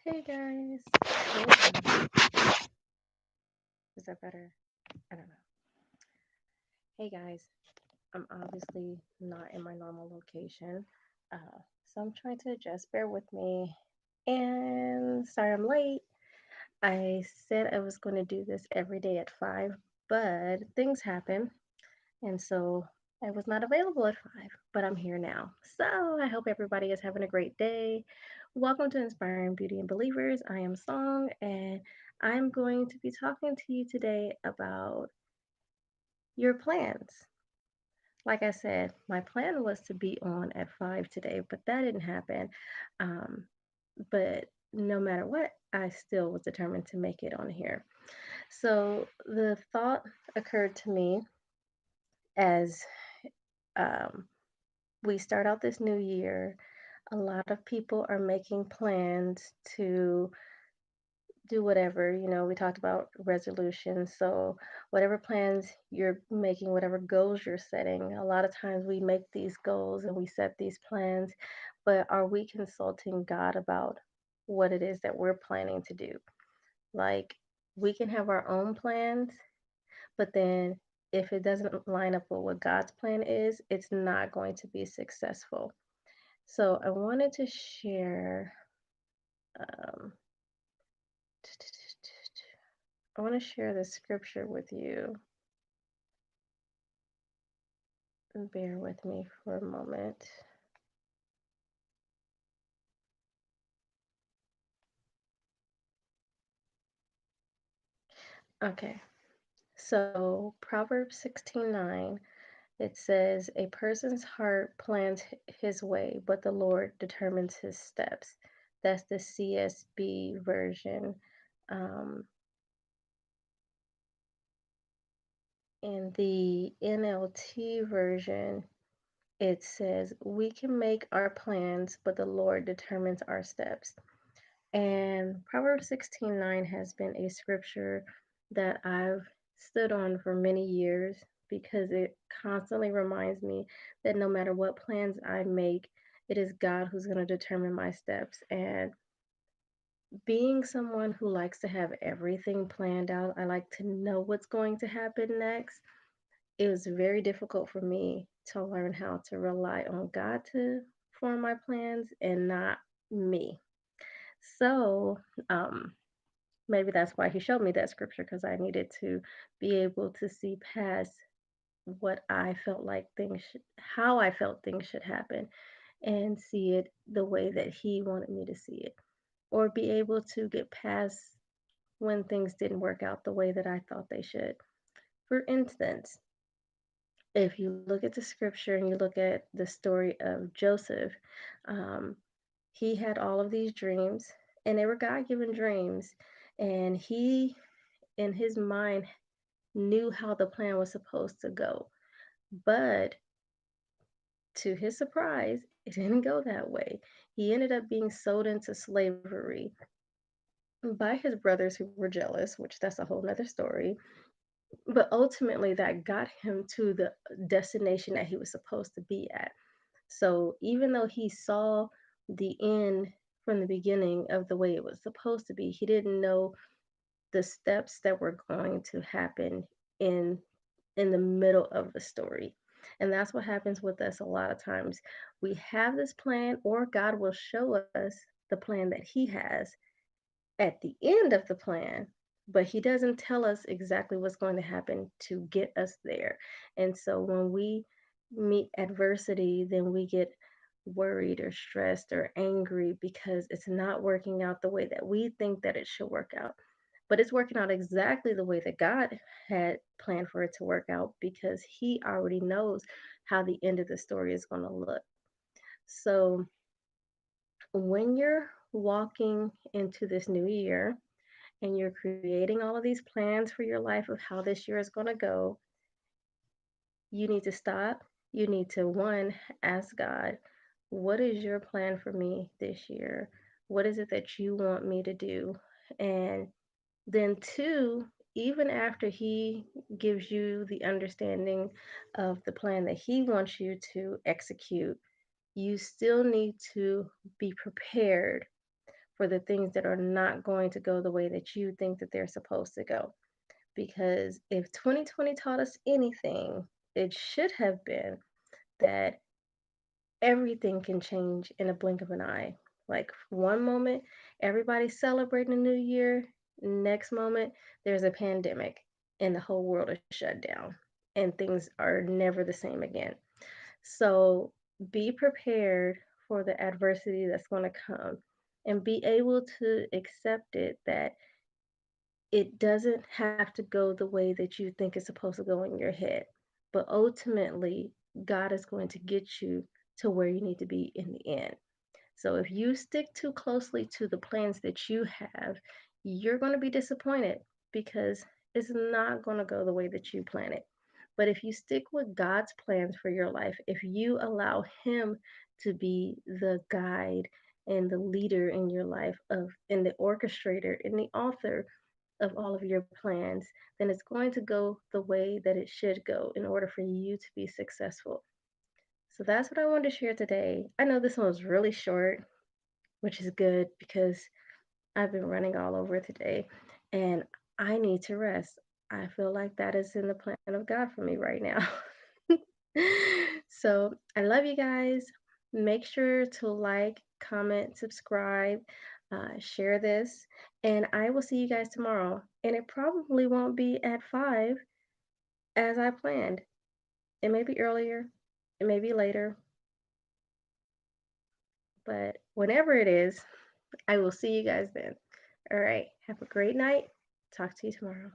Hey guys. Hold on. Is that better? I don't know. Hey guys. I'm obviously not in my normal location. So I'm trying to adjust. Bear with me. And sorry I'm late. I said I was going to do this every day at 5, but things happen. And so I was not available at 5, but I'm here now. So I hope everybody is having a great day. Welcome to Inspiring Beauty and Believers. I am Song, and I'm going to be talking to you today about your plans. Like I said, my plan was to be on at 5 today, but that didn't happen. Um, but no matter what, I still was determined to make it on here. So the thought occurred to me as um, we start out this new year. A lot of people are making plans to do whatever. We talked about resolutions. So, whatever plans you're making, whatever goals you're setting, a lot of times we make these goals and we set these plans, but are we consulting God about what it is that we're planning to do? Like, we can have our own plans, but then if it doesn't line up with what God's plan is, it's not going to be successful. So I wanted to share. Um, I want to share the scripture with you. Bear with me for a moment. Okay. So Proverbs 16:9, it says, "A person's heart plans his way, but the Lord determines his steps." That's the CSB version. Um, in the NLT version, it says, "We can make our plans, but the Lord determines our steps." And Proverbs 16:9 has been a scripture that I've stood on for many years because it constantly reminds me that no matter what plans I make, it is God who's going to determine my steps. And being someone who likes to have everything planned out, I like to know what's going to happen next. It was very difficult for me to learn how to rely on God to form my plans and not me. So, um, maybe that's why he showed me that scripture because I needed to be able to see past what I felt like how I felt things should happen and see it the way that he wanted me to see it, or be able to get past when things didn't work out the way that I thought they should. For instance, if you look at the scripture and you look at the story of Joseph, um, he had all of these dreams, and they were God given dreams. And he, in his mind, knew how the plan was supposed to go. But to his surprise, it didn't go that way. He ended up being sold into slavery by his brothers who were jealous, which that's a whole nother story. But ultimately, that got him to the destination that he was supposed to be at. So even though he saw the end from the beginning of the way it was supposed to be, he didn't know the steps that were going to happen in in the middle of the story. And that's what happens with us a lot of times. We have this plan, or God will show us the plan that He has at the end of the plan, but He doesn't tell us exactly what's going to happen to get us there. And so when we meet adversity, then we get worried or stressed or angry because it's not working out the way that we think that it should work out. But it's working out exactly the way that God had planned for it to work out because He already knows how the end of the story is going to look. So when you're walking into this new year and you're creating all of these plans for your life of how this year is going to go, you need to stop. You need to, one, ask God, what is your plan for me this year? What is it that you want me to do? And then, two, even after He gives you the understanding of the plan that He wants you to execute, you still need to be prepared for the things that are not going to go the way that you think that they're supposed to go. Because if 2020 taught us anything, it should have been that everything can change in a blink of an eye. Like one moment, everybody's celebrating a new year. Next moment, there's a pandemic and the whole world is shut down and things are never the same again. So be prepared for the adversity that's going to come and be able to accept it that it doesn't have to go the way that you think it's supposed to go in your head. But ultimately, God is going to get you to where you need to be in the end. So if you stick too closely to the plans that you have, you're going to be disappointed because it's not going to go the way that you plan it. But if you stick with God's plans for your life, if you allow Him to be the guide and the leader in your life of and the orchestrator and the author of all of your plans, then it's going to go the way that it should go in order for you to be successful. So that's what I wanted to share today. I know this one was really short, which is good because I've been running all over today and I need to rest. I feel like that is in the plan of God for me right now. So I love you guys. Make sure to like, comment, subscribe, share this, and I will see you guys tomorrow. And it probably won't be at 5 as I planned. It may be earlier, it may be later, but whenever it is, I will see you guys then. All right. Have a great night. Talk to you tomorrow.